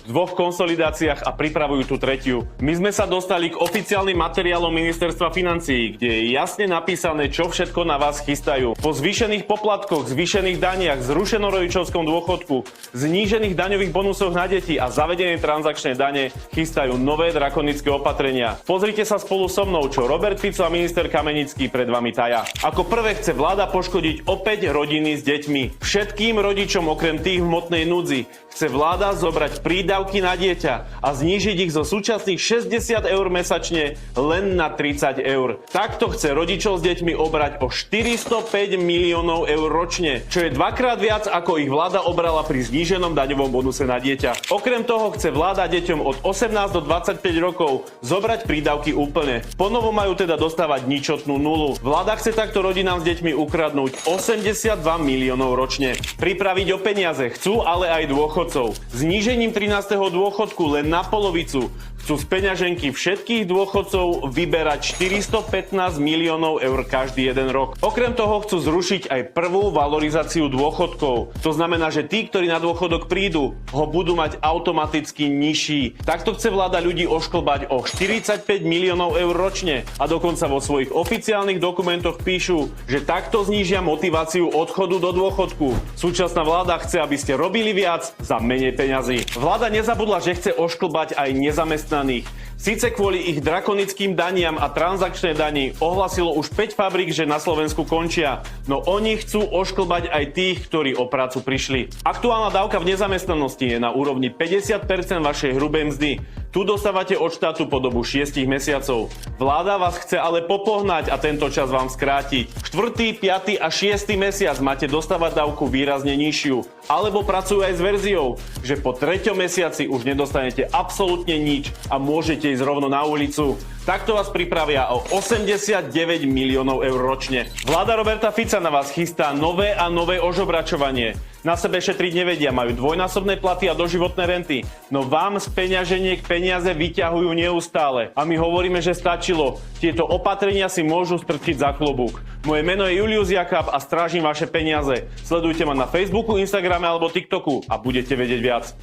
už 2 konsolidáciách a pripravujú tú tretiu. My sme sa dostali k oficiálnym materiálom Ministerstva financií, kde je jasne napísané, čo všetko na vás chystajú. Po zvýšených poplatkoch, zvýšených daniach, zrušenom rodičovskom dôchodku, znížených daňových bonusoch na deti a zavedenej transakčnej dane chystajú nové drakonické opatrenia. Pozrite sa spolu so mnou, čo Robert Fico a minister Kamenický pred vami taja. Ako prvé chce vláda poškodiť opäť rodiny s deťmi. Všetkým rodičom okrem tých v hmotnej núdzi chce vláda zobrať prídavky na dieťa a znížiť ich zo súčasných 60 eur mesačne len na 30 eur. Takto chce rodičov s deťmi obrať o 405 miliónov eur ročne, čo je 2-krát viac, ako ich vláda obrala pri zníženom daňovom bonuse na dieťa. Okrem toho chce vláda deťom od 18 do 25 rokov zobrať prídavky úplne. Ponovo majú teda dostávať ničotnú nulu. Vláda chce takto rodinám s deťmi ukradnúť 82 miliónov ročne. Pripraviť o peniaze chcú ale aj dôchodcov. Znížením 13. dôchodku len na polovicu chcú z peňaženky všetkých dôchodcov vyberať 415 miliónov eur každý jeden rok. Okrem toho chcú zrušiť aj prvú valorizáciu dôchodkov. To znamená, že tí, ktorí na dôchodok prídu, ho budú mať automaticky nižší. Takto chce vláda ľudí ošklbať o 45 miliónov eur ročne a dokonca vo svojich oficiálnych dokumentoch píšu, že takto znížia motiváciu odchodu do dôchodku. Súčasná vláda chce, aby ste robili viac za menej peňazí. Vláda nezabudla, že chce ošklbať aj nezamestnaných. Síce kvôli ich drakonickým daniam a transakčnej dani ohlasilo už 5 fabrík, že na Slovensku končia, no oni chcú ošklbať aj tých, ktorí o prácu prišli. Aktuálna dávka v nezamestnanosti je na úrovni 50% vašej hrubej mzdy. Tu dostávate od štátu po dobu 6 mesiacov. Vláda vás chce ale popohnať a tento čas vám skrátiť. 4., 5. a 6. mesiac máte dostávať dávku výrazne nižšiu. Alebo pracujú aj s verziou, že po 3. mesiaci už nedostanete absolútne nič a môžete ísť rovno na ulicu. Takto vás pripravia o 89 miliónov eur ročne. Vláda Roberta Fica na vás chystá nové a nové ožobračovanie. Na sebe šetriť nevedia, majú dvojnásobné platy a doživotné renty. No vám z peňaženiek peniaze vyťahujú neustále. A my hovoríme, že stačilo. Tieto opatrenia si môžu strčiť za klobúk. Moje meno je Julius Jakab a strážim vaše peniaze. Sledujte ma na Facebooku, Instagrame alebo TikToku a budete vedieť viac.